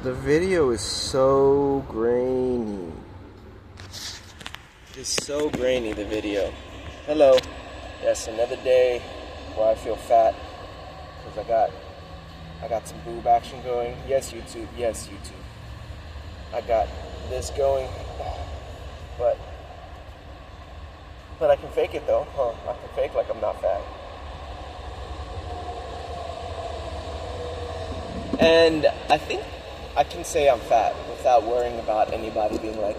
The video is so grainy. It's so grainy, the video. Hello. Yes, another day where I feel fat because I got some boob action going. Yes, YouTube. Yes, YouTube. I got this going, but I can fake it though. I can fake like I'm not fat. And I think I can say I'm fat without worrying about anybody being like,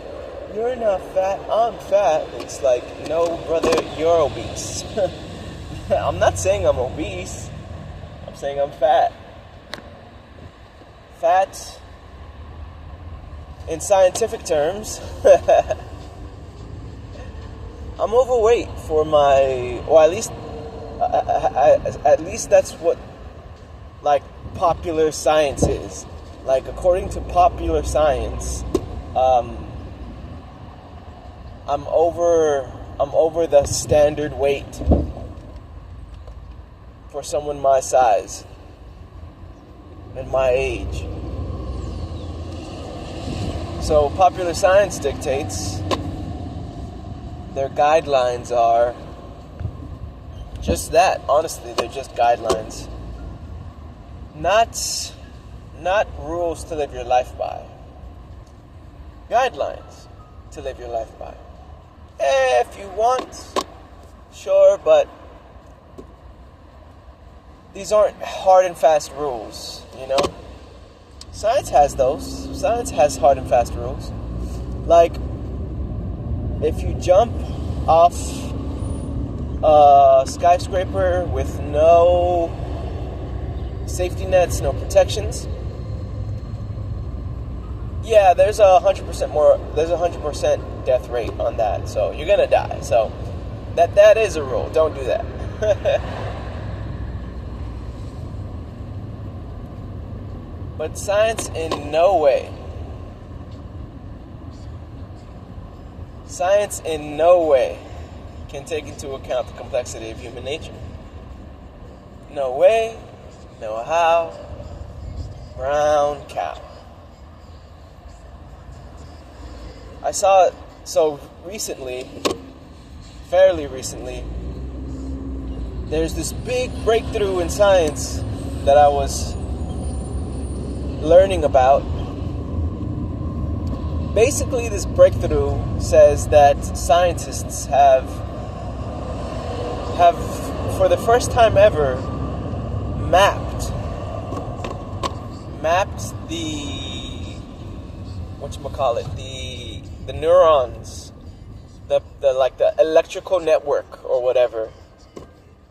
"You're not fat, I'm fat." It's like, no, brother, you're obese. I'm not saying I'm obese. I'm saying I'm fat. Fat, in scientific terms, I'm overweight for my, or at least that's what, like, popular science is. Like, according to popular science, I'm over the standard weight for someone my size and my age. So popular science dictates, their guidelines are just that. Honestly, they're just guidelines. Not rules to live your life by. Guidelines to live your life by. If you want, sure, but these aren't hard and fast rules, you know? Science has those. Science has hard and fast rules. Like, if you jump off a skyscraper with no safety nets, no protections, yeah, there's a 100% death rate on that. So you're gonna die. So that is a rule. Don't do that. But science in no way can take into account the complexity of human nature. No way, no how. Brown cow. I saw it fairly recently, there's this big breakthrough in science that I was learning about. Basically, this breakthrough says that scientists have for the first time ever mapped the neurons, the electrical network or whatever,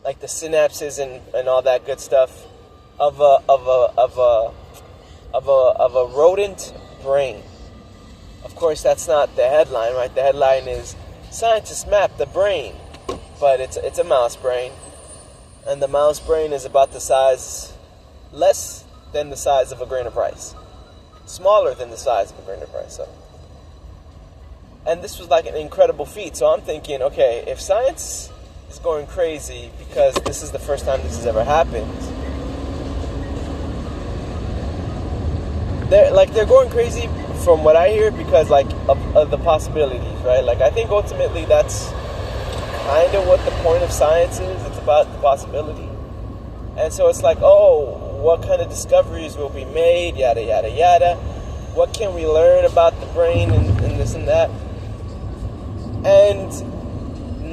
like the synapses and all that good stuff of a rodent brain. Of course, that's not the headline, right? The headline is scientists map the brain, but it's a mouse brain, and the mouse brain is about the size, less than the size of a grain of rice, smaller than the size of a grain of rice. So, and this was like an incredible feat. So I'm thinking, okay, if science is going crazy because this is the first time this has ever happened, they're going crazy from what I hear because of the possibilities, right? Like, I think ultimately that's kind of what the point of science is. It's about the possibility. And so it's like, oh, what kind of discoveries will be made, yada, yada, yada. What can we learn about the brain and this and that? And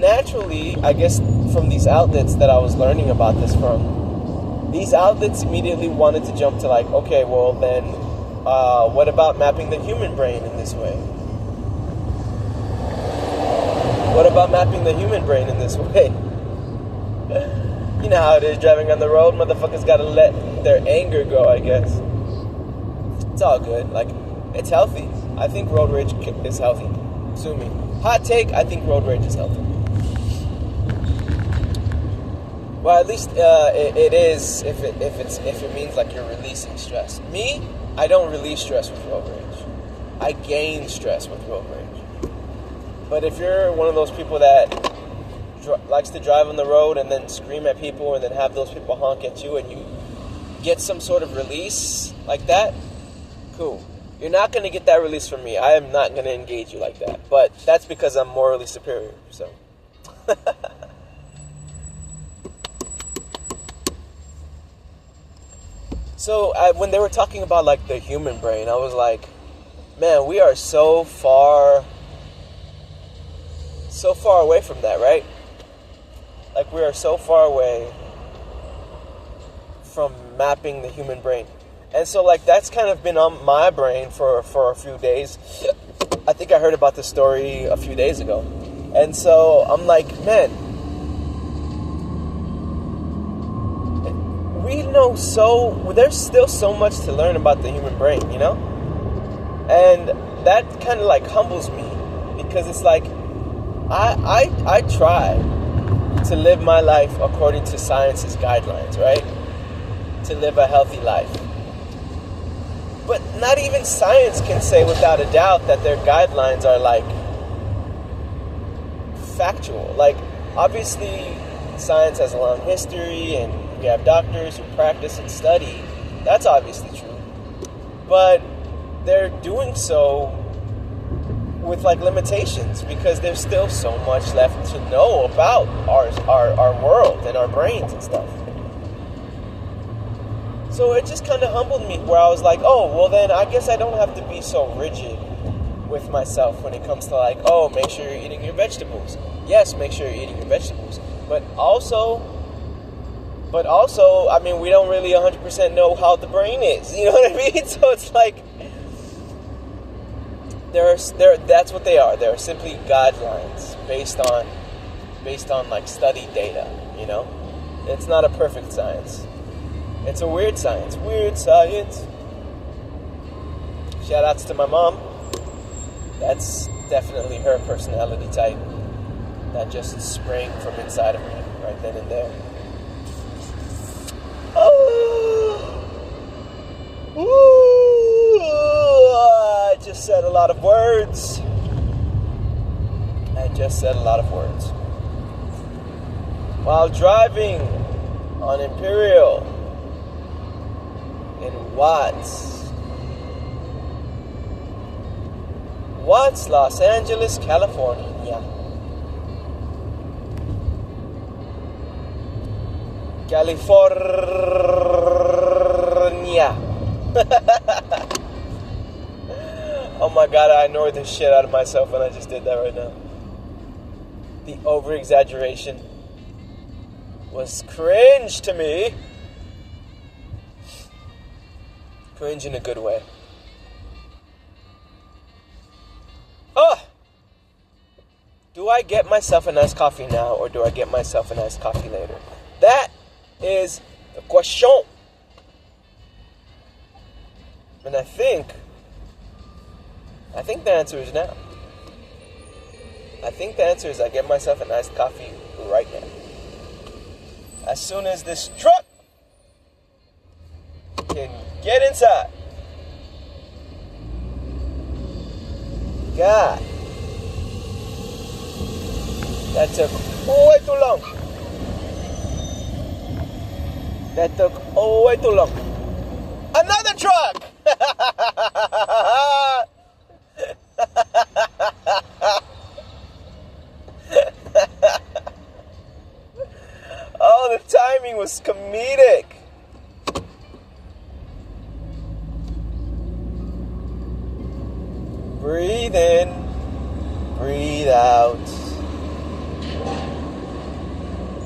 naturally, I guess from these outlets that I was learning about this from, these outlets immediately wanted to jump to like, okay, well then, what about mapping the human brain in this way? What about mapping the human brain in this way? You know how it is driving on the road. Motherfuckers gotta let their anger go, I guess. It's all good. Like, it's healthy. I think road rage is healthy. Sue me. Hot take, I think road rage is healthy. Well, at least it is if it means like you're releasing stress. Me, I don't release stress with road rage. I gain stress with road rage. But if you're one of those people that likes to drive on the road and then scream at people and then have those people honk at you and you get some sort of release like that, Cool. You're not going to get that release from me. I am not going to engage you like that. But that's because I'm morally superior. So. So when they were talking about like the human brain, I was like, man, we are so far away from that, right? Like we are so far away from mapping the human brain. And so like that's kind of been on my brain for a few days. I think I heard about this story a few days ago. And so I'm like, man, there's still so much to learn about the human brain, you know? And that kind of like humbles me, because it's like I try to live my life according to science's guidelines, right? To live a healthy life. But not even science can say without a doubt that their guidelines are like factual. Like obviously science has a long history and we have doctors who practice and study. That's obviously true. But they're doing so with like limitations, because there's still so much left to know about our world and our brains and stuff. So it just kind of humbled me, where I was like, oh, well then I guess I don't have to be so rigid with myself when it comes to like, oh, make sure you're eating your vegetables. Yes, make sure you're eating your vegetables. But also, I mean, we don't really 100% know how the brain is. You know what I mean? So it's like, that's what they are. They're simply guidelines based on like study data, you know? It's not a perfect science. It's a weird science. Weird science. Shout outs to my mom. That's definitely her personality type. That just sprang from inside of me right then and there. I just said a lot of words. While driving on Imperial in Watts, Los Angeles, California. Oh my god, I annoyed the shit out of myself when I just did that right now. The over-exaggeration was cringe to me. Cringe in a good way. Oh! Do I get myself a nice coffee now, or do I get myself a nice coffee later? That is the question. And I think the answer is now. I think the answer is I get myself a nice coffee right now. As soon as this truck can get inside. God. That took way too long. Another truck! Oh, the timing was comedic. Breathe in, breathe out.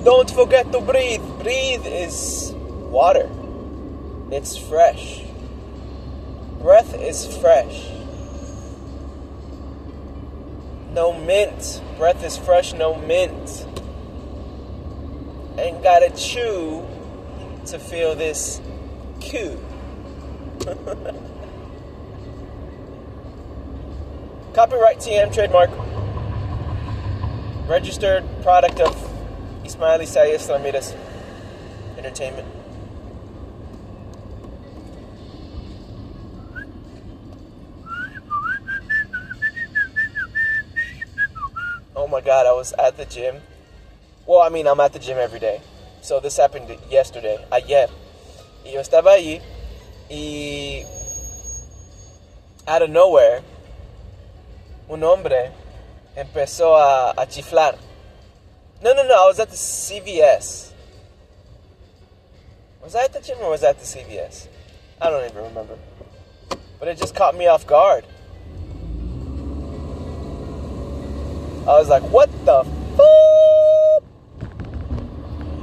Don't forget to breathe. Breathe is water. It's fresh. Breath is fresh. No mint. Breath is fresh, no mint. Ain't gotta chew to feel this cue. Copyright TM trademark. Registered product of Ismael Isaias Ramirez Entertainment. Oh my god, I was at the gym. Well, I mean, I'm at the gym every day. So this happened yesterday, ayer. Y yo estaba allí y out of nowhere, un hombre empezó a chiflar. No, I was at the CVS. Was I at the gym or was I at the CVS? I don't even remember. But it just caught me off guard. I was like, what the fuck?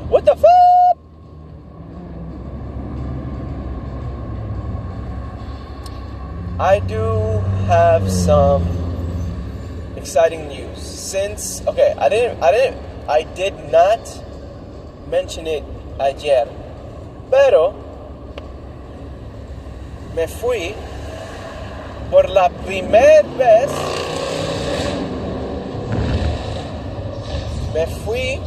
What the fuck? I do have some exciting news. I did not mention it ayer, pero me fui por la primera vez. Me fui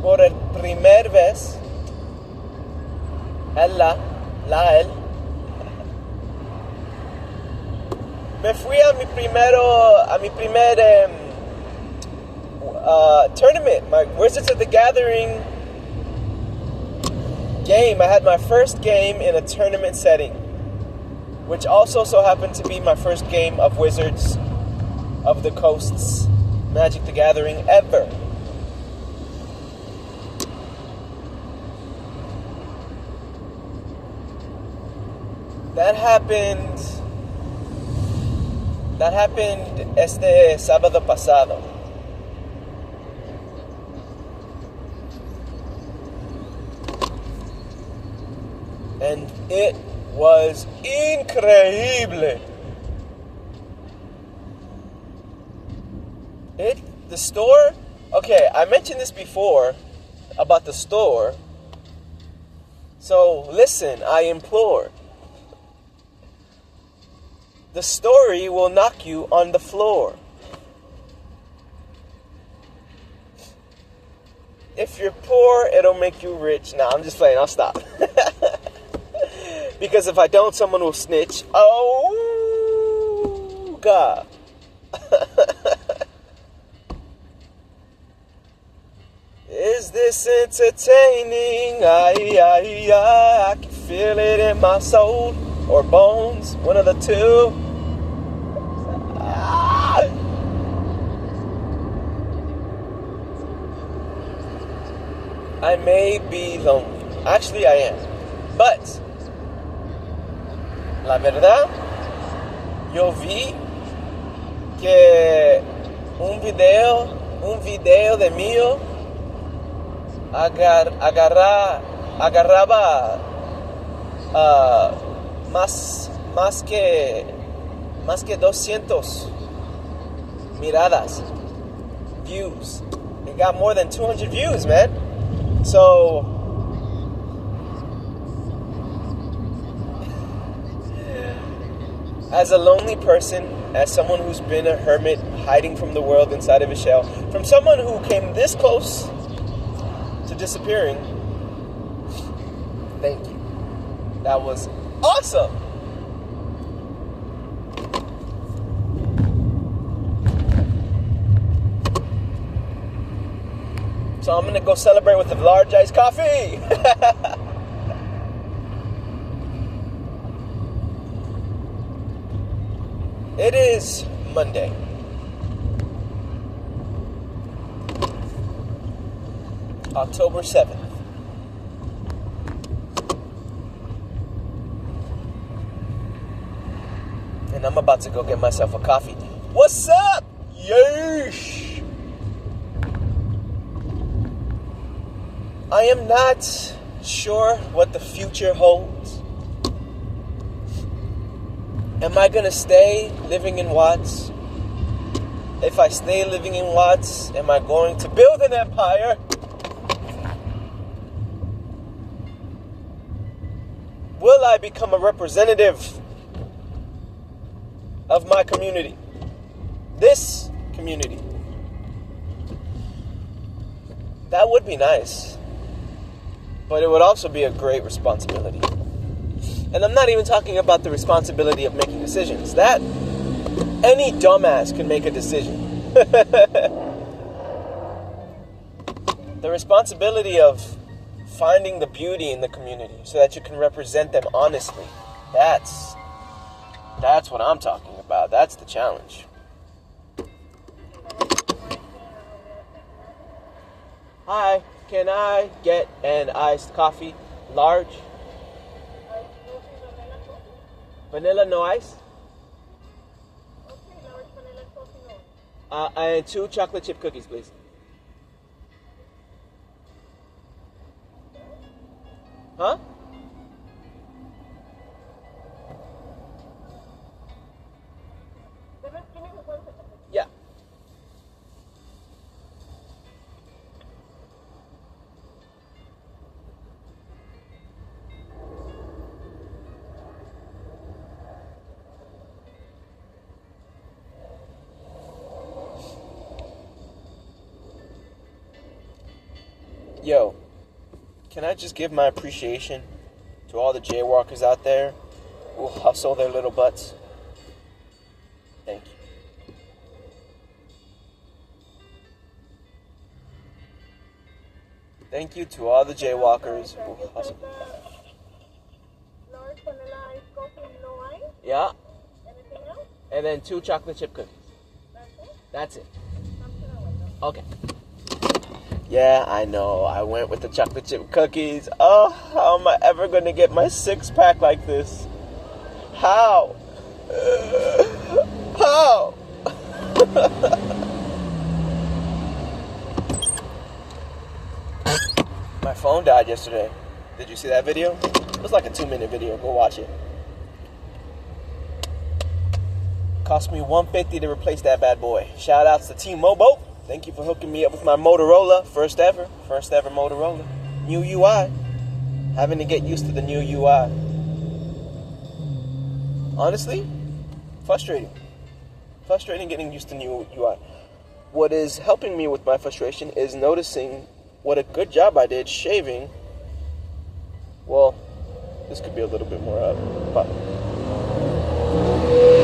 por el primer vez. Él. Me fui a mi primer tournament, my Wizards of the Gathering game. I had my first game in a tournament setting, which also so happened to be my first game of Wizards of the Coast's Magic the Gathering ever. That happened este sábado pasado. And it was increíble. The store, okay, I mentioned this before about the store. So listen, I implore. The story will knock you on the floor. If you're poor, it'll make you rich. Nah, I'm just playing. I'll stop. Because if I don't, someone will snitch. Oh, God. Is this entertaining? I can feel it in my soul. Or bones. One of the two. I may be lonely. Actually, I am. But, la verdad, yo vi que un video de mío agarraba más que 200 miradas, views. It got more than 200 views, man. So, as a lonely person, as someone who's been a hermit, hiding from the world inside of a shell, from someone who came this close to disappearing, thank you. That was awesome. So I'm gonna go celebrate with a large iced coffee. It is Monday. October 7th. And I'm about to go get myself a coffee. What's up? Yeesh. I am not sure what the future holds. Am I gonna stay living in Watts? If I stay living in Watts, am I going to build an empire? Will I become a representative of my community? This community. That would be nice. But it would also be a great responsibility. And I'm not even talking about the responsibility of making decisions. That, any dumbass can make a decision. The responsibility of finding the beauty in the community so that you can represent them honestly. That's That's what I'm talking about. That's the challenge. Hi, can I get an iced coffee? Large? Vanilla, no ice? Okay, large vanilla coffee, no. And 2 chocolate chip cookies, please. Huh? Give me 1 second. Yeah. Yo, can I just give my appreciation to all the jaywalkers out there who hustle their little butts? Thank you. Thank you to all the jaywalkers who hustle. Large vanilla iced coffee, no ice. Yeah, Anything else? and then 2 chocolate chip cookies. That's it? That's it. Something else. Okay. Yeah, I know. I went with the chocolate chip cookies. Oh, how am I ever going to get my 6-pack like this? How? How? My phone died yesterday. Did you see that video? It was like a 2-minute video. Go watch it. Cost me $150 to replace that bad boy. Shout outs to T-Mobile. Thank you for hooking me up with my Motorola. First ever Motorola. New UI. Having to get used to the new UI. Honestly, frustrating. Frustrating getting used to new UI. What is helping me with my frustration is noticing what a good job I did shaving. Well, this could be a little bit more up, but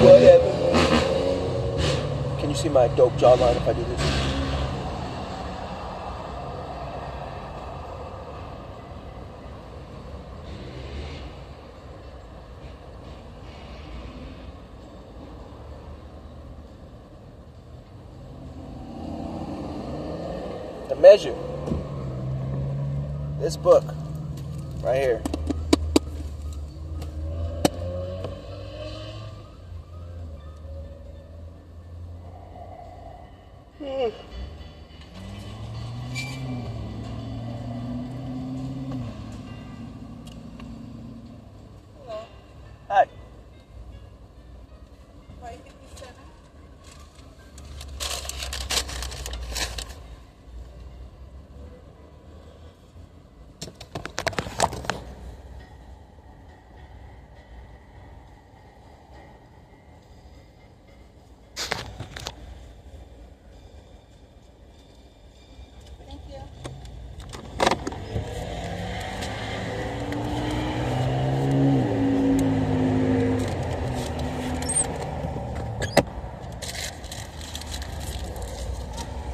whatever. Can you see my dope jawline if I do this? The Measure. This book right here. Hi. 557. Thank you.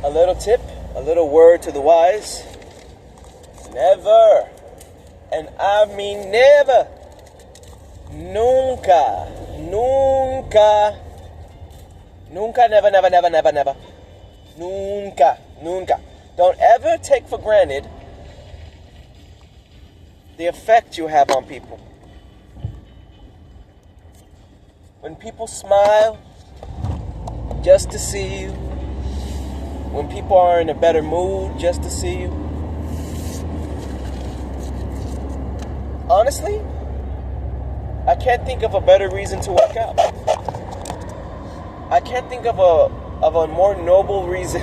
A little tip, a little word to the wise. Never, and I mean never, nunca, nunca, nunca, never, never, never, never, never, nunca, nunca. Don't ever take for granted the effect you have on people. When people smile just to see you, when people are in a better mood just to see you, honestly, I can't think of a better reason to work out. I can't think of a more noble reason.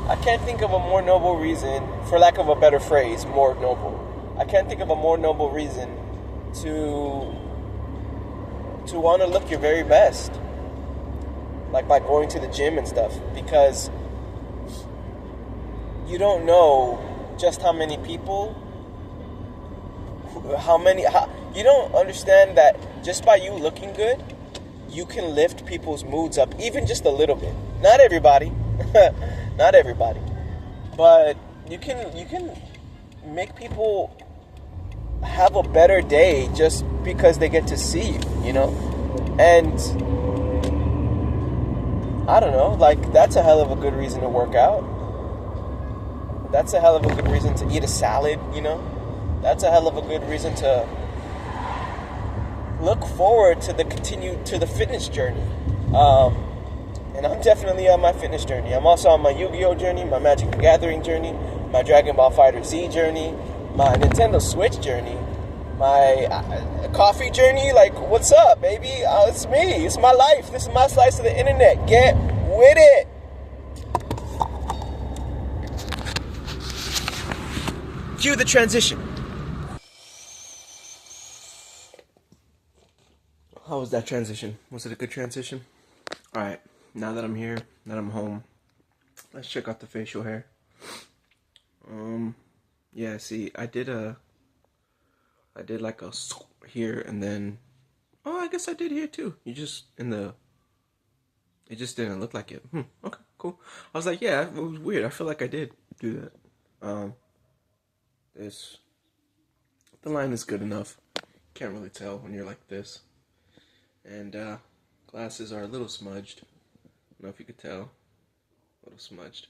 I can't think of a more noble reason, for lack of a better phrase, more noble. I can't think of a more noble reason to want to look your very best. Like by going to the gym and stuff, because you don't know just how many people, you don't understand that just by you looking good, you can lift people's moods up, even just a little bit. Not everybody, not everybody, but you can make people have a better day just because they get to see you, you know? And I don't know, like, that's a hell of a good reason to work out. That's a hell of a good reason to eat a salad, you know? That's a hell of a good reason to look forward to the fitness journey. And I'm definitely on my fitness journey. I'm also on my Yu-Gi-Oh journey, my Magic the Gathering journey, my Dragon Ball Fighter Z journey, my Nintendo Switch journey, my coffee journey. Like, what's up, baby? It's me. It's my life. This is my slice of the internet. Get with it. Cue the transition. How was that transition? Was it a good transition? Alright, now that I'm here, that I'm home, let's check out the facial hair. Yeah, see, I did like a here and then, oh, I guess I did here too. It just didn't look like it. Okay, cool. I was like, yeah, it was weird. I feel like I did do that. The line is good enough. Can't really tell when you're like this. And, glasses are a little smudged. I don't know if you could tell. A little smudged.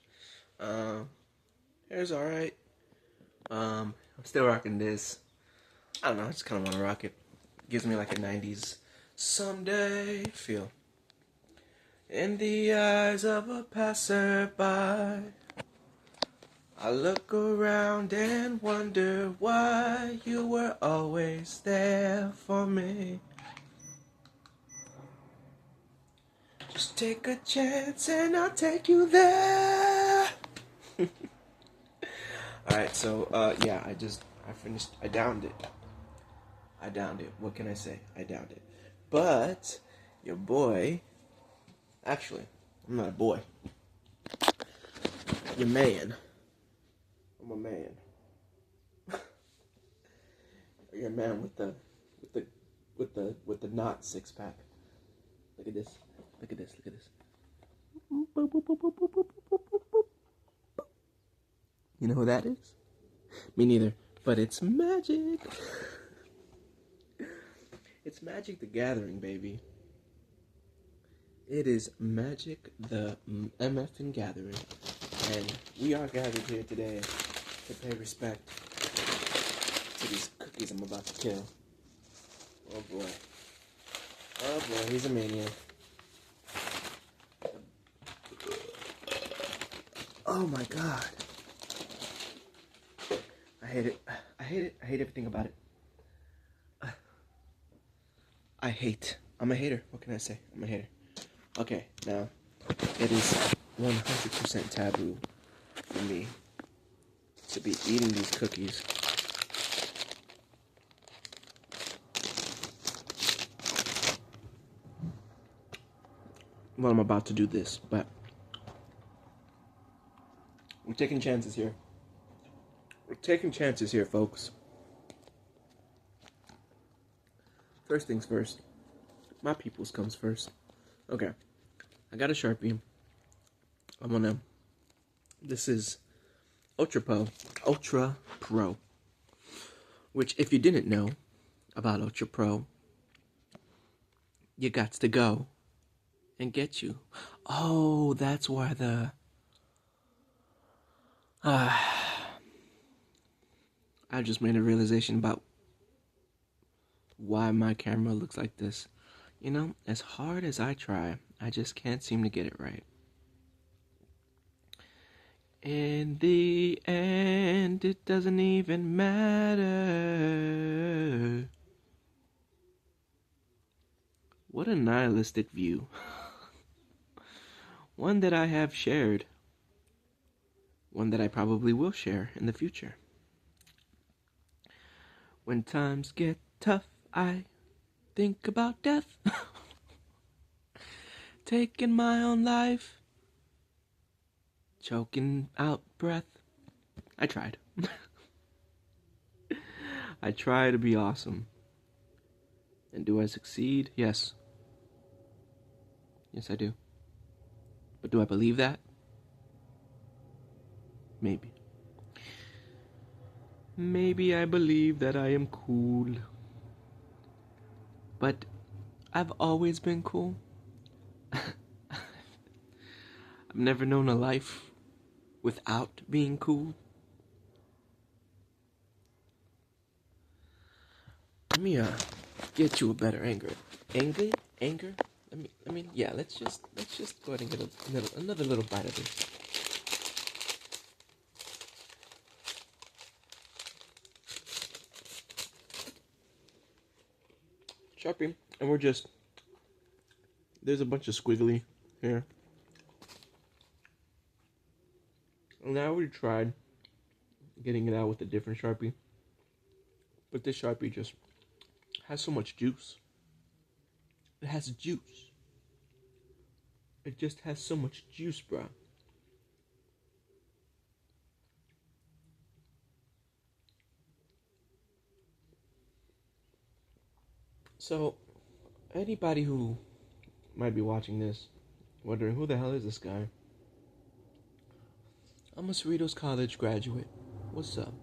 Hair's alright. I'm still rocking this. I don't know, I just kind of want to rock it. Gives me like a 90s someday feel. In the eyes of a passerby, I look around and wonder why you were always there for me. Just take a chance and I'll take you there. Alright, so, yeah, I downed it. What can I say? I downed it. But, your boy, actually, I'm not a boy. Your man. I'm a man. You're a man with the not six pack. Look at this. Look at this. Look at this. You know who that is? Me neither. But it's Magic. It's Magic the Gathering, baby. It is Magic the MFing Gathering. And we are gathered here today to pay respect to these cookies I'm about to kill. Oh boy. Oh boy, he's a maniac. Oh my god. I hate it. I hate it. I hate everything about it. I'm a hater. What can I say? I'm a hater. Okay, now, it is 100% taboo for me to be eating these cookies while I'm about to do this, but we're taking chances here. We're taking chances here, folks. First things first. My peoples comes first. Okay. I got a Sharpie. This is Ultra Pro. Which, if you didn't know about Ultra Pro, you got to go and get you. Oh, that's why I just made a realization about why my camera looks like this. You know, as hard as I try, I just can't seem to get it right. In the end, it doesn't even matter. What a nihilistic view. One that I have shared. One that I probably will share in the future. When times get tough, I think about death. Taking my own life. Choking out breath. I tried. I try to be awesome. And do I succeed? Yes. Yes, I do. But do I believe that? Maybe. Maybe I believe that I am cool. But I've always been cool. I've never known a life without being cool. Let me get you a better anger. Anger. Yeah. Let's just go ahead and get another little bite of this. Sharpie, and there's a bunch of squiggly here. And I already tried getting it out with a different Sharpie, but this Sharpie just has so much juice. It has juice. It just has so much juice, bro. So, anybody who might be watching this, wondering who the hell is this guy? I'm a Cerritos College graduate. What's up?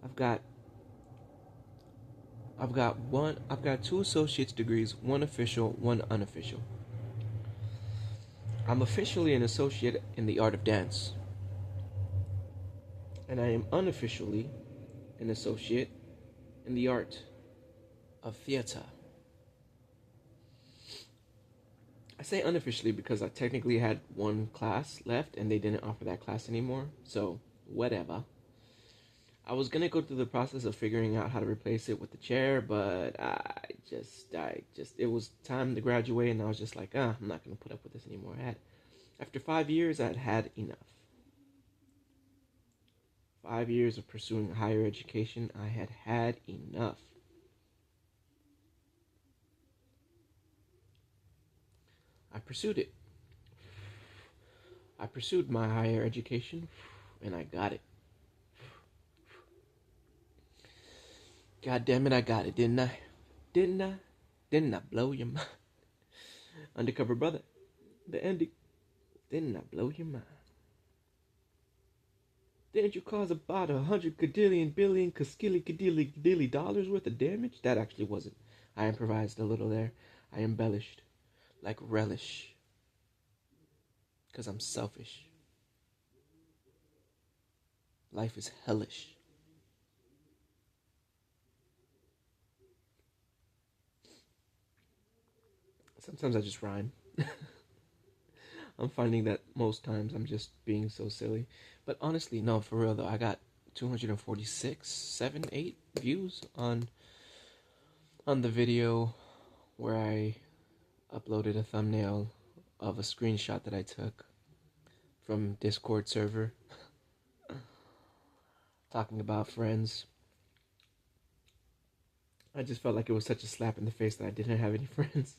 I've got two associate's degrees, one official, one unofficial. I'm officially an associate in the art of dance. And I am unofficially an associate in the art of theater. I say unofficially because I technically had one class left and they didn't offer that class anymore. So, whatever. I was gonna go through the process of figuring out how to replace it with the chair, but it was time to graduate, and I was just like, I'm not gonna put up with this anymore. After 5 years, I'd had enough. 5 years of pursuing higher education, I had had enough. I pursued it. I pursued my higher education, and I got it. God damn it, I got it, didn't I? Didn't I? Didn't I blow your mind? Undercover Brother, the ending. Didn't I blow your mind? Didn't you cause about 100 cadillion billion cadilly dollars worth of damage? That actually wasn't. I improvised a little there. I embellished. Like relish. Because I'm selfish. Life is hellish. Sometimes I just rhyme. I'm finding that most times I'm just being so silly. But honestly, no, for real though, I got 246, 7, 8 views on the video where I uploaded a thumbnail of a screenshot that I took from Discord server talking about friends. I just felt like it was such a slap in the face that I didn't have any friends.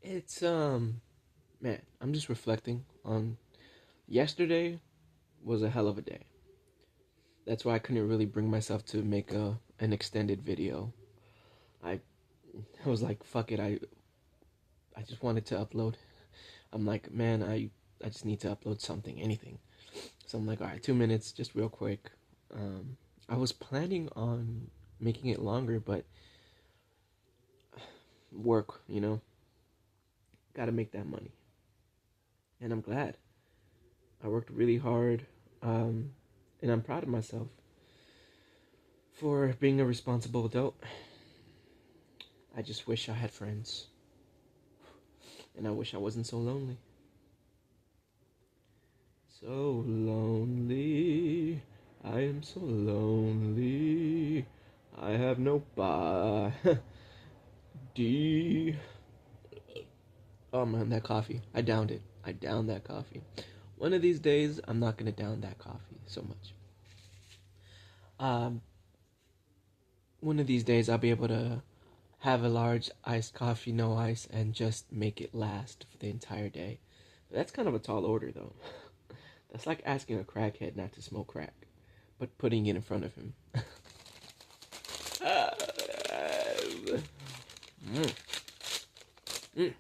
It's man, I'm just reflecting on yesterday was a hell of a day. That's why I couldn't really bring myself to make an extended video. I was like, fuck it, I just wanted to upload. I'm like, man, I just need to upload something, anything. So I'm like, all right, 2 minutes, just real quick. I was planning on making it longer, but work, gotta make that money. And I'm glad. I worked really hard, and I'm proud of myself for being a responsible adult. I just wish I had friends. And I wish I wasn't so lonely. So lonely. I am so lonely. I have nobody. Oh man, that coffee. I downed it. I downed that coffee. One of these days, I'm not gonna down that coffee so much. One of these days, I'll be able to have a large iced coffee, no ice, and just make it last for the entire day. That's kind of a tall order, though. That's like asking a crackhead not to smoke crack, but putting it in front of him. Mm. Mm.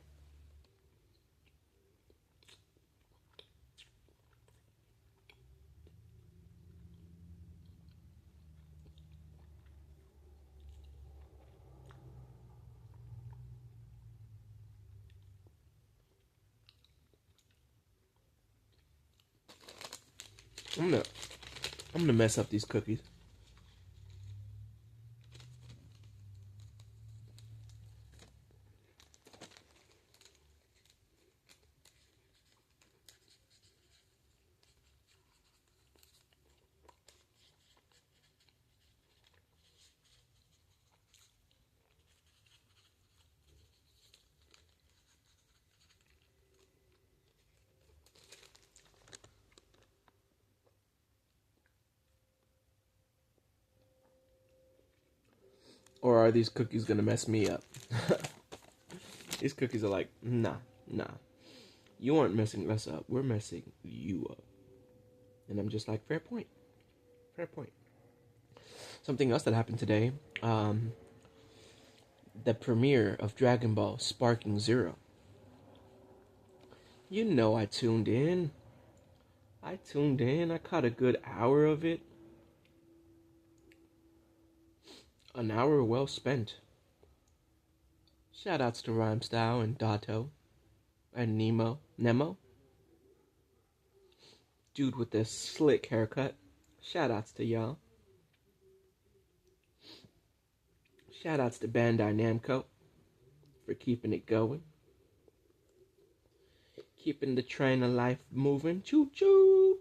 I'm gonna mess up these cookies. Or are these cookies gonna mess me up? These cookies are like, nah. You aren't messing us up. We're messing you up. And I'm just like, fair point. Something else that happened today, the premiere of Dragon Ball Sparking Zero. You know I tuned in. I caught a good hour of it. An hour well spent. Shoutouts to Rhymestyle and Dato and Nemo. Dude with the slick haircut. Shoutouts to y'all. Shoutouts to Bandai Namco for keeping it going. Keeping the train of life moving. Choo choo.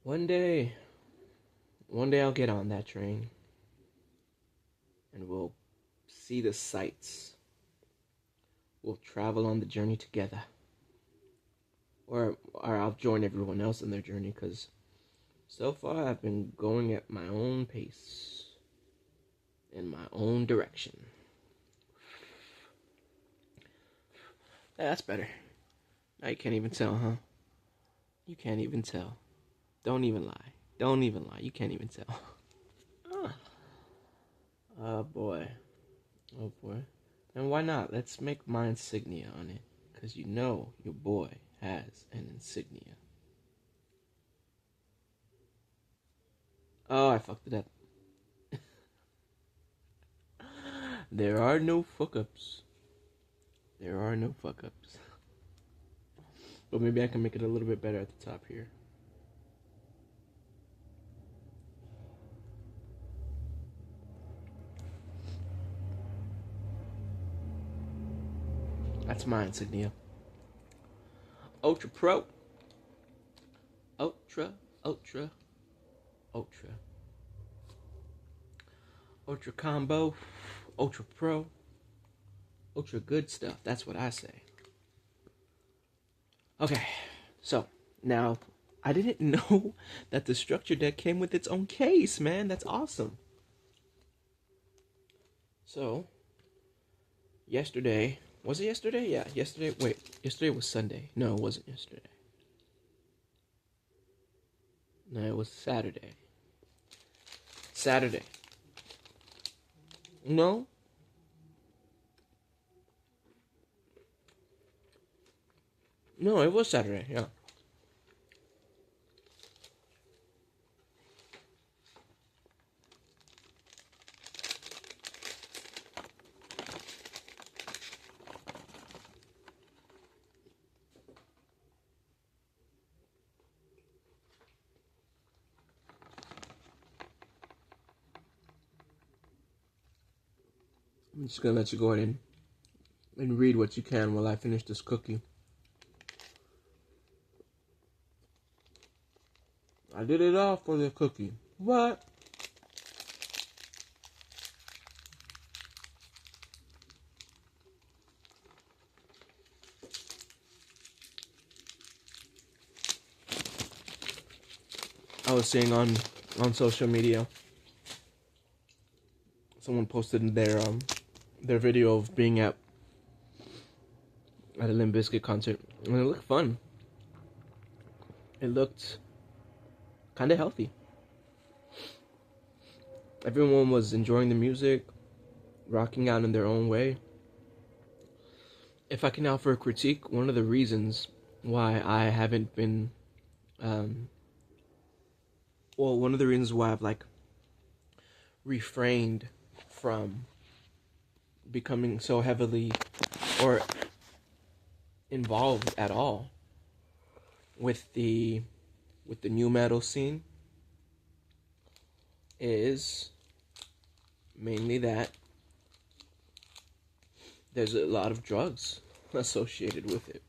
One day I'll get on that train. And we'll see the sights. We'll travel on the journey together. Or I'll join everyone else in their journey, because so far I've been going at my own pace. In my own direction. That's better. Now you can't even tell, huh? You can't even tell. Don't even lie. You can't even tell. Oh boy. And why not? Let's make my insignia on it. Because you know your boy has an insignia. Oh, I fucked it up. There are no fuck-ups. But maybe I can make it a little bit better at the top here. That's my insignia. Ultra Pro. Ultra Combo. Ultra Pro. Ultra good stuff. That's what I say. Okay, so now I didn't know that the structure deck came with its own case, man. That's awesome. So, yesterday, was it yesterday? Yeah, yesterday. Wait, yesterday was Sunday. No, it wasn't yesterday. No, it was Saturday. No. No, it was Saturday, yeah. I'm just gonna let you go ahead and read what you can while I finish this cookie. I did it all for the cookie. What? I was saying on on social media. Someone posted their video of being at a Limp Bizkit concert, and it looked fun. It looked kind of healthy. Everyone was enjoying the music, rocking out in their own way. If I can offer a critique, one of the reasons why I haven't been, one of the reasons why I've like refrained from becoming so heavily or involved at all with the new metal scene is mainly that there's a lot of drugs associated with it.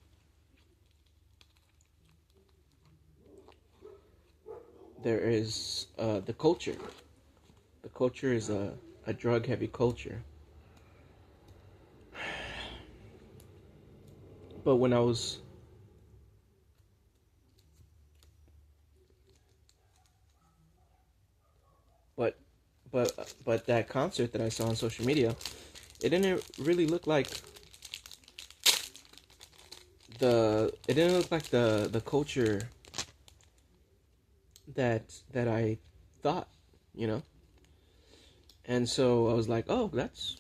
There is the culture. The culture is a drug-heavy culture. But when I was but that concert that I saw on social media, it didn't really look like the culture that I thought, you know. And so I was like, oh, that's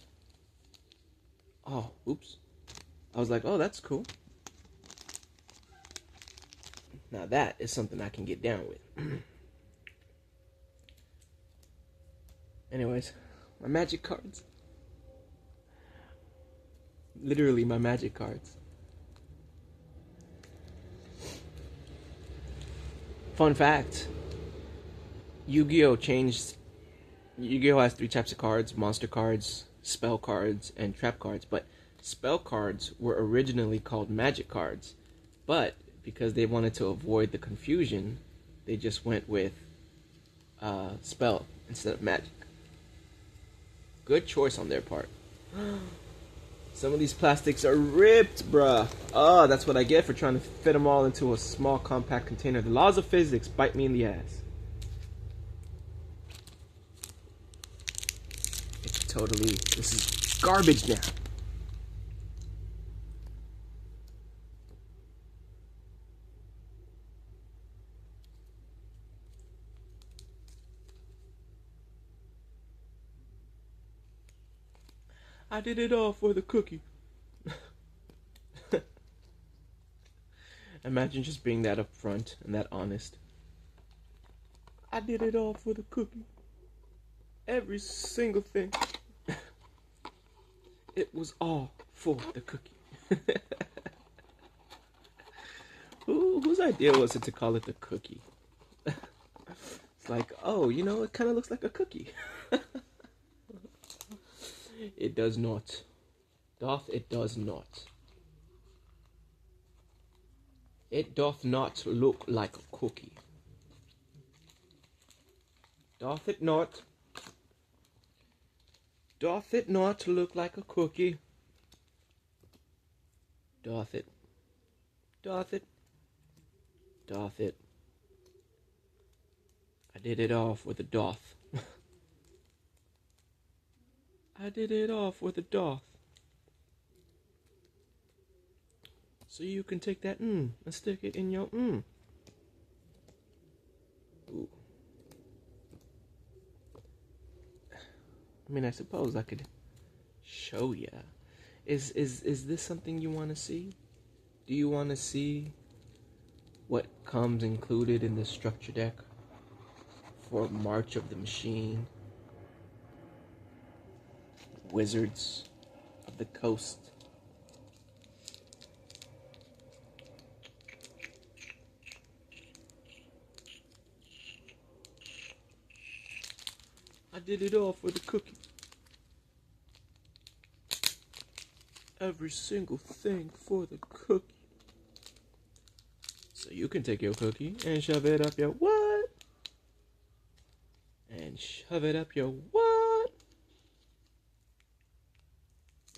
cool. Now that is something I can get down with. Anyways, my magic cards. Literally my magic cards. Fun fact. Yu-Gi-Oh has 3 types of cards: monster cards, spell cards, and trap cards. But spell cards were originally called magic cards. But because they wanted to avoid the confusion, they just went with spell instead of magic. Good choice on their part. Some of these plastics are ripped, bruh. Oh, that's what I get for trying to fit them all into a small, compact container. The laws of physics bite me in the ass. This is garbage now. I did it all for the cookie. Imagine just being that upfront and that honest. I did it all for the cookie. Every single thing. It was all for the cookie. Whose idea was it to call it the cookie? It's like, oh, it kind of looks like a cookie. It does not. It does not. It doth not look like a cookie. Doth it not? Doth it not look like a cookie? Doth it? Doth it? Doth it? I did it all for the doth. I did it all for the doth. So you can take that and stick it in your Ooh. I mean, I suppose I could show ya. Is this something you want to see? Do you want to see what comes included in the structure deck for March of the Machine? Wizards of the Coast. I did it all for the cookie. Every single thing for the cookie. So you can take your cookie and shove it up your what? And shove it up your what?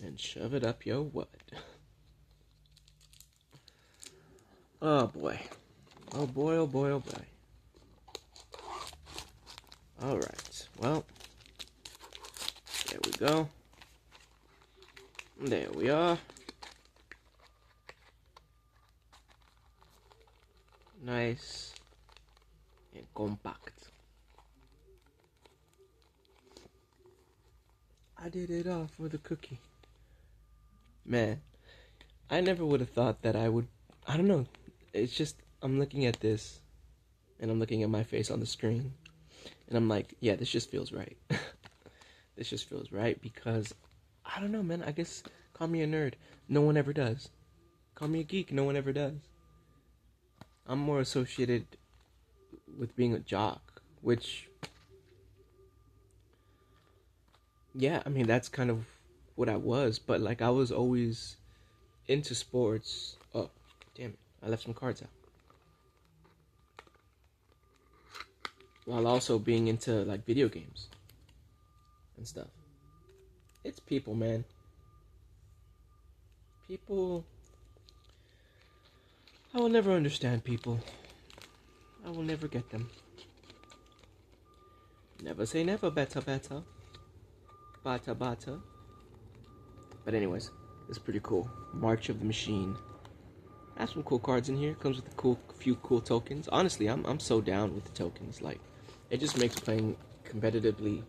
And shove it up your what? Oh boy. Oh boy, oh boy, oh boy. Alright, well, there we go. There we are. Nice and compact. I did it all for the cookie. Man, I never would have thought that I would. I don't know. It's just, I'm looking at this and I'm looking at my face on the screen and I'm like, yeah, this just feels right. This just feels right because, I don't know, man. I guess, call me a nerd. No one ever does. Call me a geek. No one ever does. I'm more associated with being a jock, which, yeah, I mean, that's kind of what I was, but like, I was always into sports. Oh, damn it. I left some cards out. While also being into like video games and stuff. It's people, man. People. I will never understand people. I will never get them. Never say never, better, better. Bata, bata. But anyways, it's pretty cool. March of the Machine. Has some cool cards in here. Comes with a few cool tokens. Honestly, I'm so down with the tokens. Like, it just makes playing competitively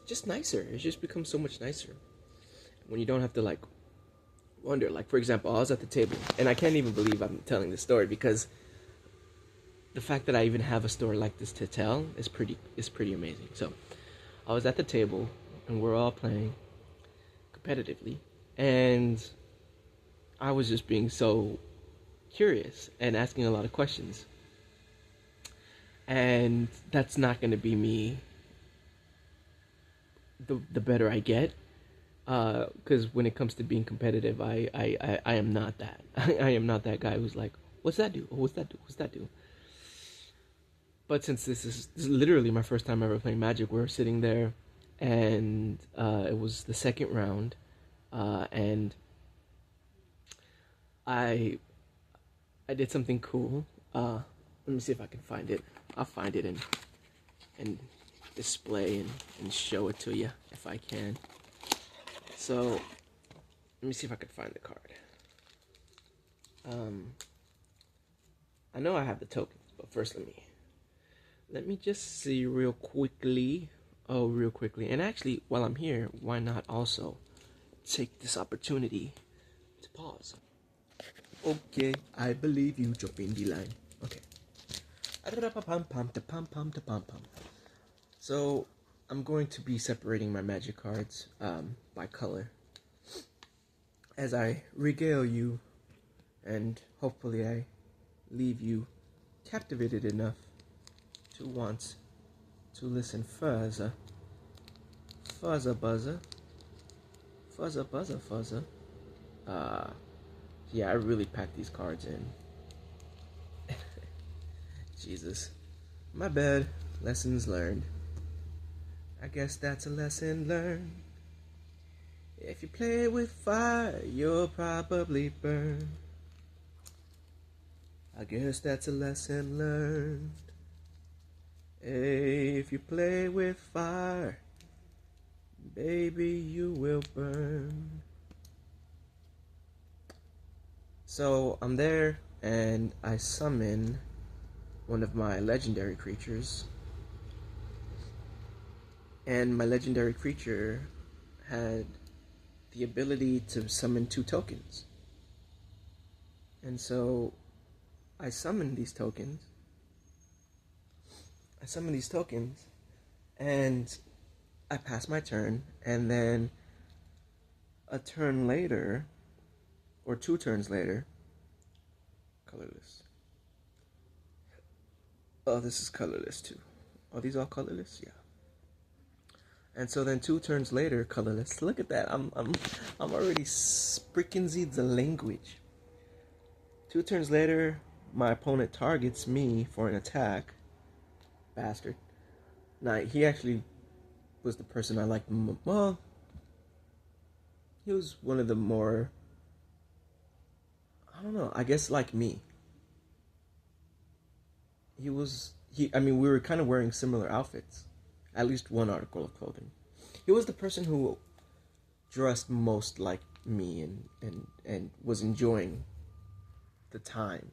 just nicer. It just becomes so much nicer when you don't have to like wonder. Like, for example, I was at the table, and I can't even believe I'm telling this story because the fact that I even have a story like this to tell is pretty amazing. So, I was at the table, and we're all playing competitively, and I was just being so curious and asking a lot of questions. And that's not going to be me the better I get, because when it comes to being competitive, I am not that. I am not that guy who's like, what's that do? Oh, what's that do? What's that do? But since this is literally my first time ever playing Magic, we're sitting there, and it was the second round, and I did something cool. Let me see if I can find it. I'll find it and display and show it to you if I can. So let me see if I can find the card. I know I have the tokens, but first let me just see real quickly. Oh, real quickly. And actually, while I'm here, why not also take this opportunity to pause? Okay, I believe you. Jump in the line. Okay. So, I'm going to be separating my magic cards by color as I regale you, and hopefully I leave you captivated enough to want to listen further. Fuzzer buzzer. Fuzzer buzzer fuzzer. Yeah, I really packed these cards in. Jesus. My bad. Lessons learned. I guess that's a lesson learned. If you play with fire, you'll probably burn. I guess that's a lesson learned. Hey, if you play with fire, baby, you will burn. So I'm there, and I summon one of my legendary creatures. And my legendary creature had the ability to summon 2 tokens. And so I summon these tokens. And I pass my turn, and then a turn later, or 2 turns later, colorless. Oh, this is colorless too. Are these all colorless? Yeah. And so then 2 turns later, colorless. Look at that. I'm already freaking the language. 2 turns later, my opponent targets me for an attack. Bastard. Now, he actually was the person I liked. Well, he was one of the more, I don't know, I guess like me. I mean, we were kind of wearing similar outfits. at least one article of clothing. He was the person who dressed most like me and was enjoying the time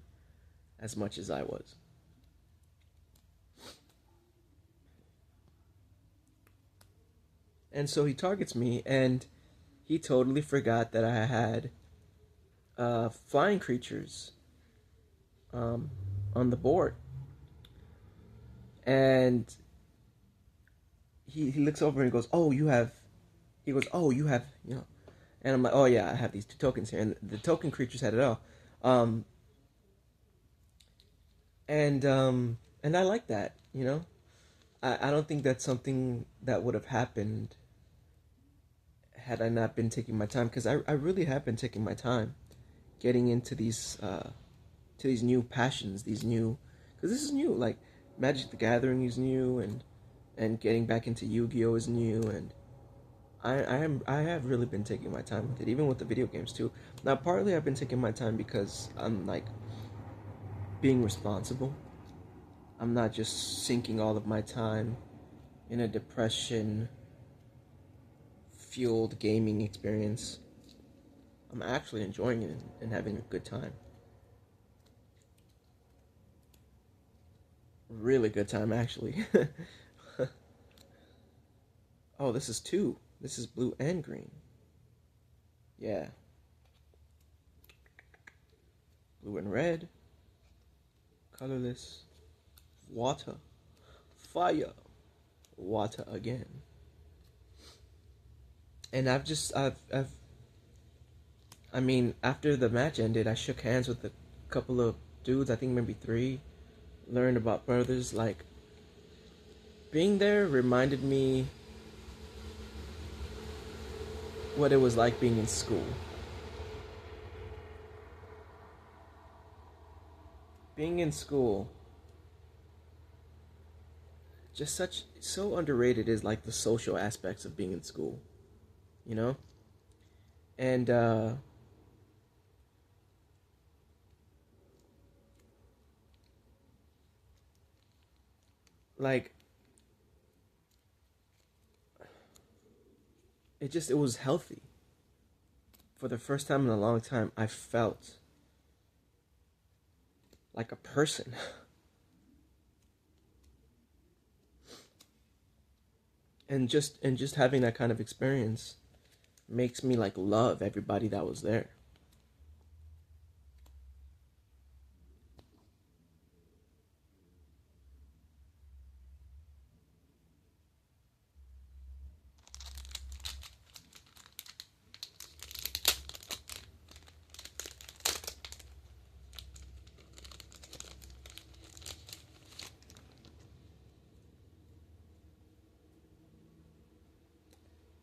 as much as I was. And so he targets me, and he totally forgot that I had flying creatures on the board. And he looks over and he goes, "Oh, you have," he goes, "Oh, you have, you know," and I'm like, "Oh yeah, I have these 2 tokens here," and the token creatures had it all. Um, and I like that, you know. I don't think that's something that would have happened had I not been taking my time, because I really have been taking my time getting into these to these new passions, these new, because this is new. Like Magic the Gathering is new, and getting back into Yu-Gi-Oh is new, and I have really been taking my time with it, even with the video games too. Now, partly I've been taking my time because I'm like being responsible. I'm not just sinking all of my time in a depression fueled gaming experience. I'm actually enjoying it and having a good time. Really good time, actually. Oh, this is 2. This is blue and green. Yeah. Blue and red. Colorless. Water. Fire. Water again. And I mean, after the match ended, I shook hands with a couple of dudes, I think maybe 3. Learned about brothers. Like, being there reminded me what it was like being in school. Being in school, just so underrated is like the social aspects of being in school, you know? And like it was healthy. For the first time in a long time, I felt like a person. And just having that kind of experience makes me like love everybody that was there.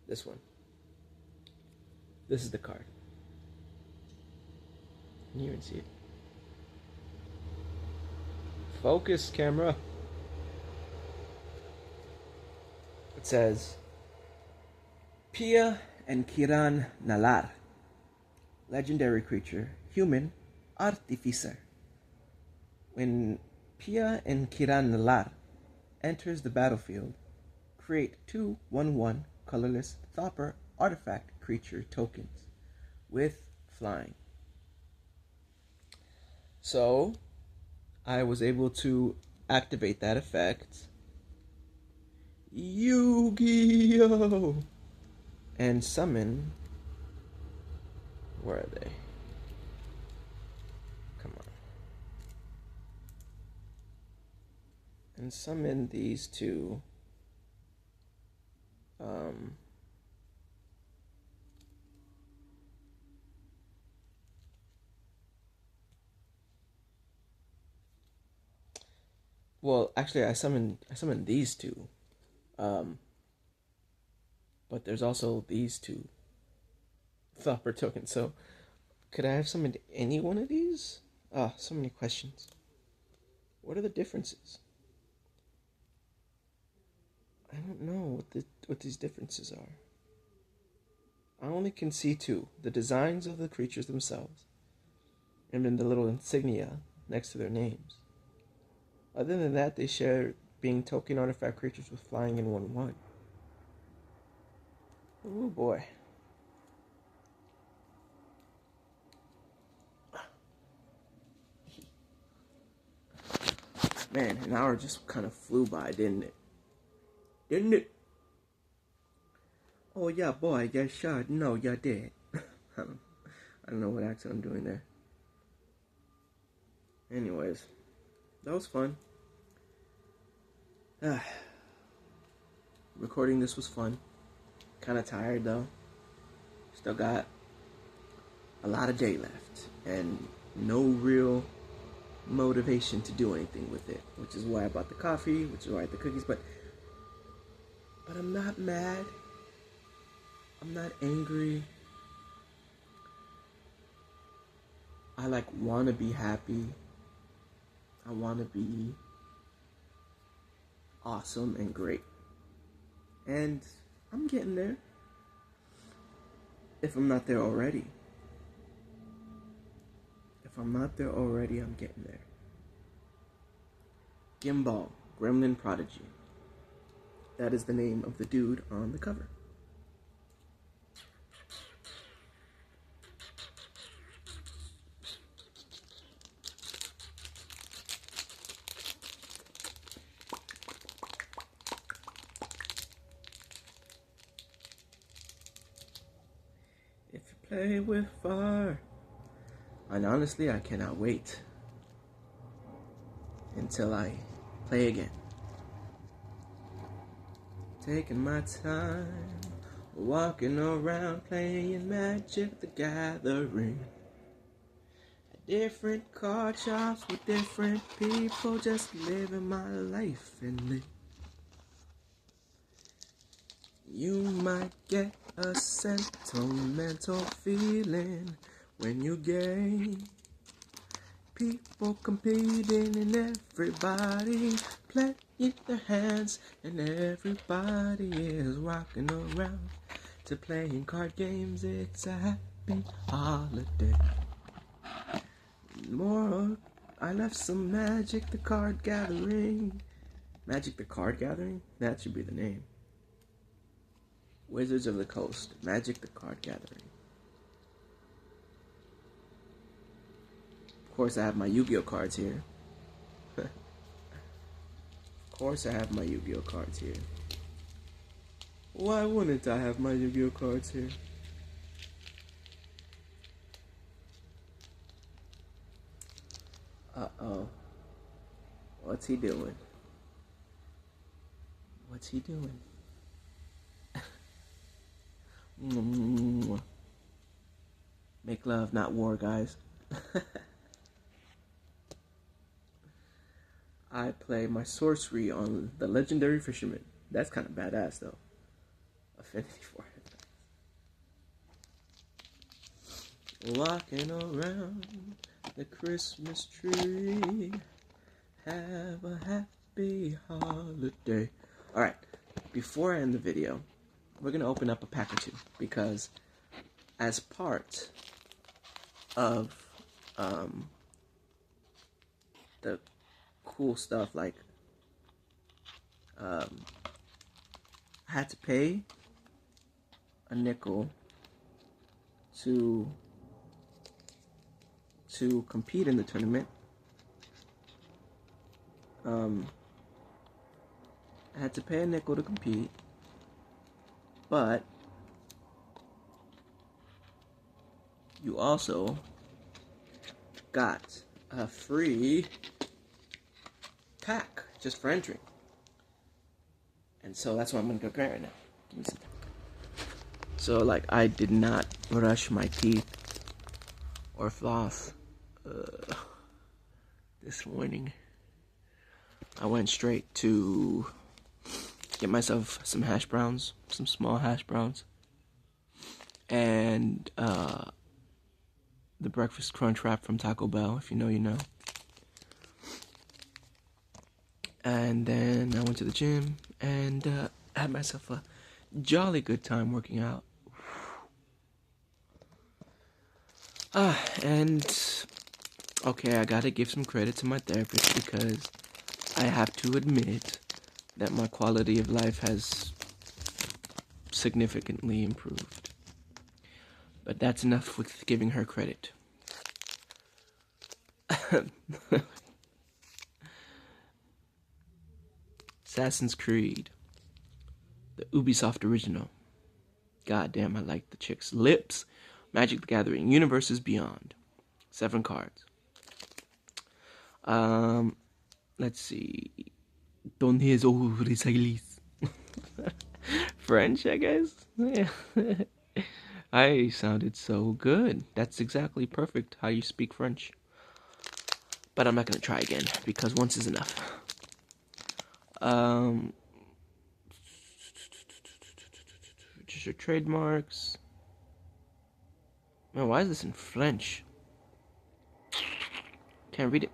This one. This is the card. Can you even see it? Focus, camera. It says, Pia and Kiran Nalar. Legendary creature, human, artificer. When Pia and Kiran Nalar enters the battlefield, create 2 1/1 colorless Thopper artifact creature tokens with flying. So I was able to activate that effect. Yu-Gi-Oh! And summon. Where are they? Come on. And summon these 2. Well, actually, I summoned these 2. But there's also these 2 Thopper tokens. So, could I have summoned any one of these? So many questions. What are the differences? I don't know what these differences are. I only can see 2: the designs of the creatures themselves, and then the little insignia next to their names. Other than that, they share being token artifact creatures with flying in 1/1. Oh boy. Man, an hour just kind of flew by, didn't it? Didn't it? Oh yeah, boy, yeah, sure. No, yeah, did. I don't know what accent I'm doing there. Anyways, that was fun. Recording this was fun. Kind of tired though. Still got a lot of day left and no real motivation to do anything with it, which is why I bought the coffee, which is why I had the cookies. But I'm not mad. I'm not angry. I want to be happy. I want to be awesome and great. And I'm getting there. If I'm not there already. If I'm not there already, I'm getting there. Gimbal, Gremlin Prodigy. That is the name of the dude on the cover. If you play with fire. And honestly, I cannot wait until I play again. Taking my time, walking around playing Magic the Gathering. At different card shops with different people, just living my life and live. You might get a sentimental feeling when you game. People competing and everybody playing their hands, and everybody is rocking around to playing card games. It's a happy holiday. More, I left some Magic the Card Gathering. Magic the Card Gathering? That should be the name. Wizards of the Coast, Magic the Card Gathering. Of course, I have my Yu-Gi-Oh cards here. Of course, I have my Yu-Gi-Oh cards here. Why wouldn't I have my Yu-Gi-Oh cards here? Uh-oh. What's he doing? What's he doing? Make love, not war, guys. I play my sorcery on the Legendary Fisherman. That's kind of badass, though. Affinity for it. Walking around the Christmas tree. Have a happy holiday. Alright, before I end the video, we're going to open up a pack or two. Because as part of the cool stuff, like I had to pay a nickel to compete in the tournament. I had to pay a nickel to compete, but you also got a free pack just for entering. And so that's what I'm gonna go grab right now. Give me some time. So I did not brush my teeth or floss this morning. I went straight to get myself some hash browns, some small hash browns, and the breakfast crunch wrap from Taco Bell. If you know, you know. And then I went to the gym and had myself a jolly good time working out. And okay, I gotta give some credit to my therapist because I have to admit that my quality of life has significantly improved. But that's enough with giving her credit. Assassin's Creed, the Ubisoft original. God damn, I like the chick's lips. Magic the Gathering, Universes Beyond. 7 cards. Let's see. Donde es Orisalis? French, I guess? Yeah. I sounded so good. That's exactly perfect how you speak French. But I'm not gonna try again because once is enough. Just your trademarks. Man, why is this in French? Can't read it.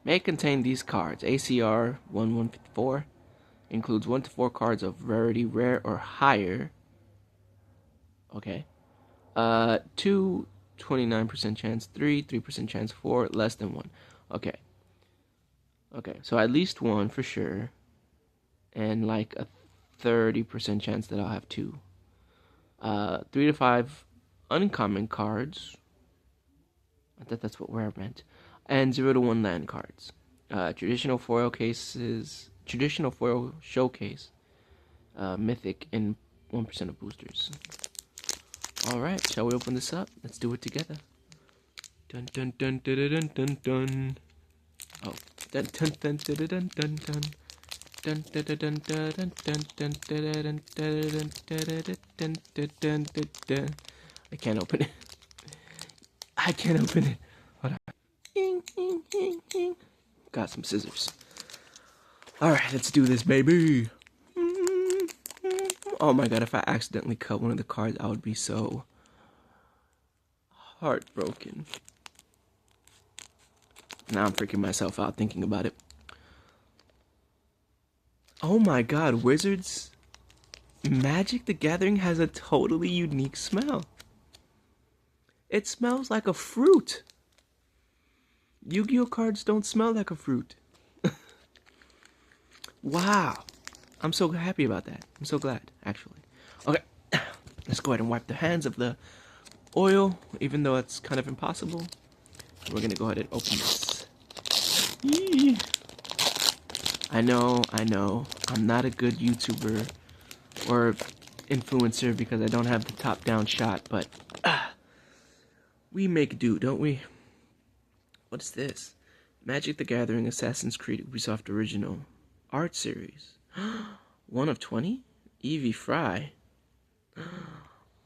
May contain these cards. ACR 1154 includes 1 to 4 cards of rarity, rare or higher. Okay. 2, 29% chance. 3, 3% chance. 4, less than 1. Okay. Okay, so at least 1 for sure. And like a 30% chance that I'll have 2. 3 to 5 uncommon cards. I thought that's what rare meant. And 0 to 1 land cards. Traditional foil showcase, mythic, and 1% of boosters. Alright, shall we open this up? Let's do it together. Dun dun dun dun dun dun dun. Oh. Dun dun dun dun dun dun dun. Dun dun dun dun dun dun dun dun dun dun dun. I can't open it. I can't open it. Hold on. Got some scissors. Alright, let's do this, baby. Oh my god, if I accidentally cut one of the cards, I would be so heartbroken. Now I'm freaking myself out thinking about it. Oh my god, Wizards Magic the Gathering has a totally unique smell. It smells like a fruit. Yu-Gi-Oh cards don't smell like a fruit. Wow. I'm so happy about that. I'm so glad, actually. Okay, let's go ahead and wipe the hands of the oil, even though it's kind of impossible. We're gonna go ahead and open this. Yee. I know, I'm not a good YouTuber or influencer because I don't have the top-down shot, but we make do, don't we? What is this? Magic the Gathering Assassin's Creed Ubisoft Original Art Series. 1 of 20? Evie Fry.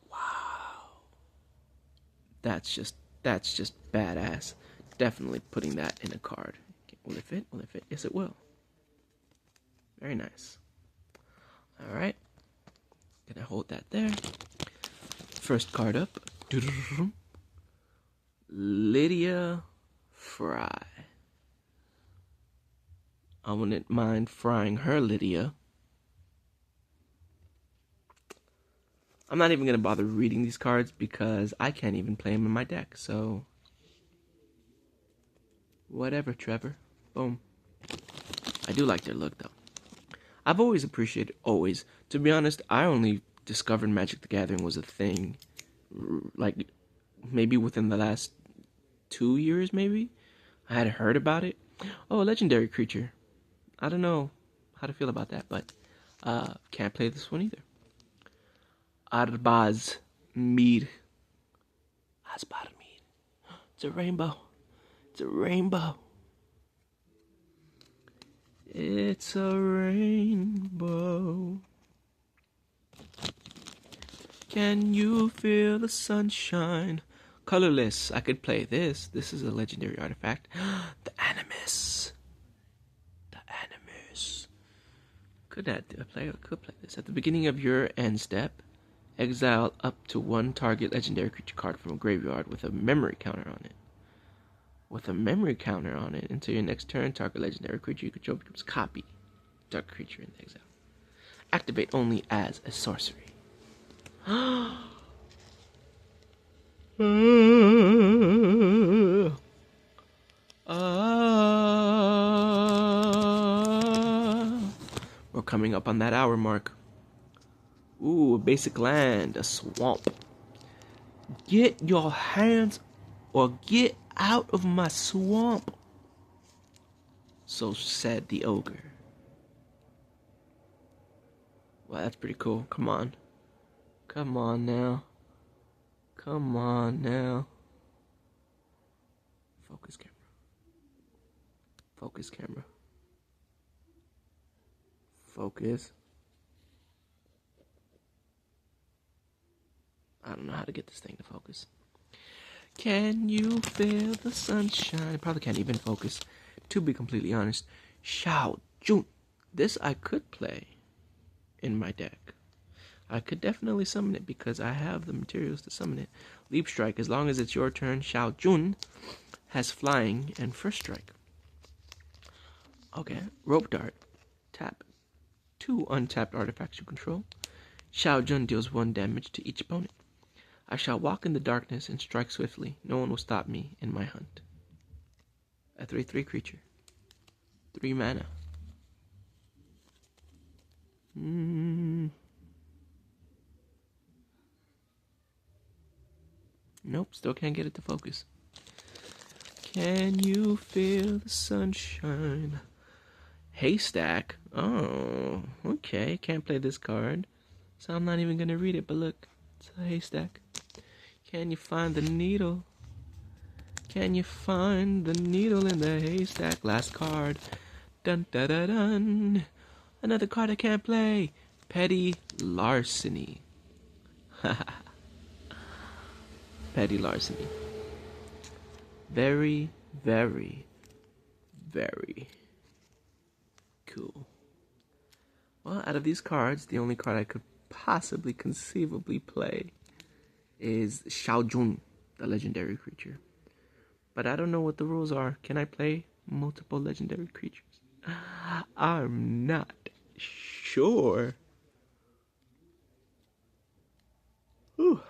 Wow. That's just badass. Definitely putting that in a card. Okay, will it fit? Will it fit? Yes, it will. Very nice. Alright. Gonna hold that there. First card up. Lydia Fry. I wouldn't mind frying her, Lydia. I'm not even going to bother reading these cards because I can't even play them in my deck, so... Whatever, Trevor. Boom. I do like their look, though. I've always appreciated, to be honest, I only discovered Magic the Gathering was a thing, like, maybe within the last 2 years, maybe? I had heard about it. Oh, a legendary creature. I don't know how to feel about that, but can't play this one either. Arbaz Mead. Asbar Mead. It's a rainbow. It's a rainbow. It's a rainbow. Can you feel the sunshine? Colorless. I could play this. This is a legendary artifact. The Animus. The Animus. Could play this. At the beginning of your end step, exile up to 1 target legendary creature card from a graveyard with a memory counter on it. With a memory counter on it. Until your next turn, target legendary creature you control becomes copy. Target creature in exile. Activate only as a sorcery. coming up on that hour mark. Ooh, a basic land, a swamp. Get your hands or get out of my swamp. So said the ogre. Wow, that's pretty cool. Come on. Come on now. Come on now. Focus camera. Focus camera. Focus. I don't know how to get this thing to focus. Can you feel the sunshine? I probably can't even focus, to be completely honest. Xiao Jun. This I could play in my deck. I could definitely summon it because I have the materials to summon it. Leap Strike, as long as it's your turn, Xiao Jun has flying and first strike. Okay, Rope Dart. Tap 2 untapped artifacts you control. Xiao Jun deals 1 damage to each opponent. I shall walk in the darkness and strike swiftly. No one will stop me in my hunt. A 3/3 creature. 3 mana. Nope, still can't get it to focus. Can you feel the sunshine? Haystack? Oh, okay. Can't play this card. So I'm not even gonna read it, but look. It's a haystack. Can you find the needle? Can you find the needle in the haystack? Last card. Dun dun dun dun. Another card I can't play. Petty Larceny. Petty Larceny. Very, very, very cool. Well, out of these cards, the only card I could possibly conceivably play is Xiao Jun, the legendary creature. But I don't know what the rules are. Can I play multiple legendary creatures? I'm not sure. Whew.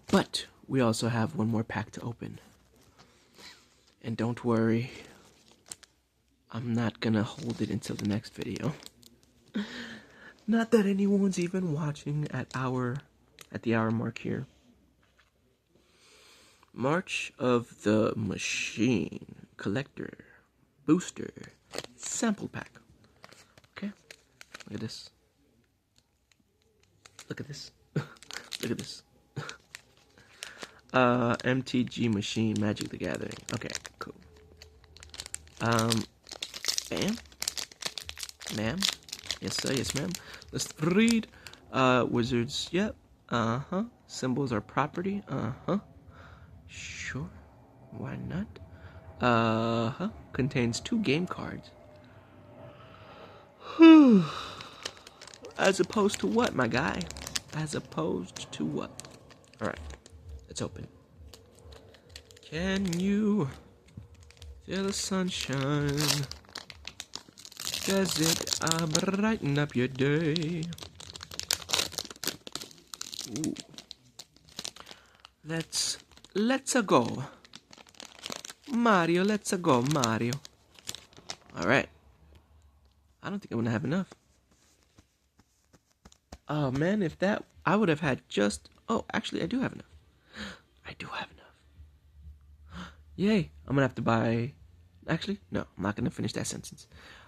But we also have one more pack to open. And don't worry, I'm not gonna hold it until the next video. Not that anyone's even watching at the hour mark here. March of the Machine Collector Booster Sample Pack. Okay, look at this. Look at this. Look at this. MTG Machine Magic the Gathering. Okay, cool. Bam. Ma'am. Yes, sir. Yes, ma'am. Let's read. Wizards. Yep. Uh-huh. Symbols are property. Uh-huh. Sure. Why not? Uh-huh. Contains 2 game cards. As opposed to what, my guy? As opposed to what? Alright. Let's open. Can you feel the sunshine? Does it brighten up your day? Ooh. Let's go. Mario, let's go, Mario. Alright. I don't think I'm gonna have enough. Oh man, if that, I would have had just, oh, actually I do have enough. I do have enough. Yay, I'm gonna have to buy, actually, no, I'm not gonna finish that sentence.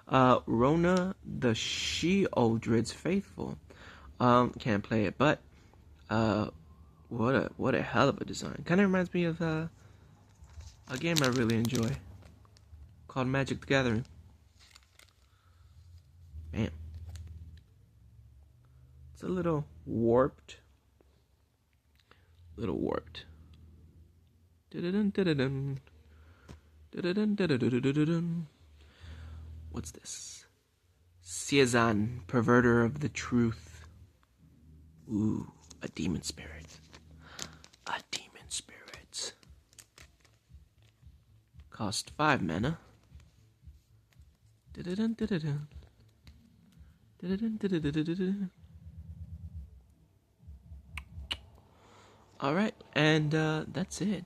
Rona the She-Oldred's Faithful. Can't play it, but, what a hell of a design. Kinda reminds me of, a game I really enjoy called Magic the Gathering. Bam. It's a little warped. What's this? Siazan, Perverter of the Truth. Ooh, a demon spirit. A demon spirit. Cost 5 mana. Alright, and that's it.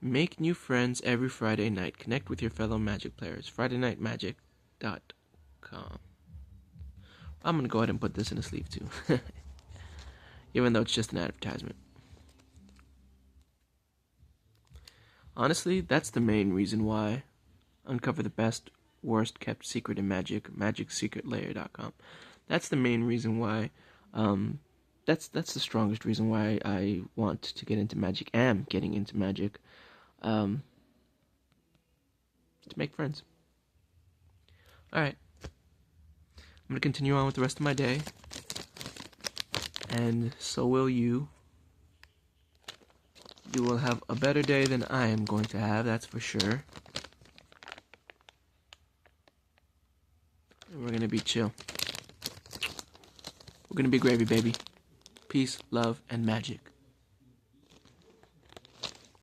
Make new friends every Friday night. Connect with your fellow Magic players. FridayNightMagic.com I'm gonna go ahead and put this in a sleeve too. Even though it's just an advertisement. Honestly, that's the main reason why. Uncover the best, worst kept secret in magic, magicsecretlayer.com. That's the main reason why. That's the strongest reason why I want to get into magic. Am getting into magic. To make friends. Alright. I'm going to continue on with the rest of my day. And so will you. You will have a better day than I am going to have, that's for sure. And we're going to be chill. We're going to be gravy, baby. Peace, love, and magic.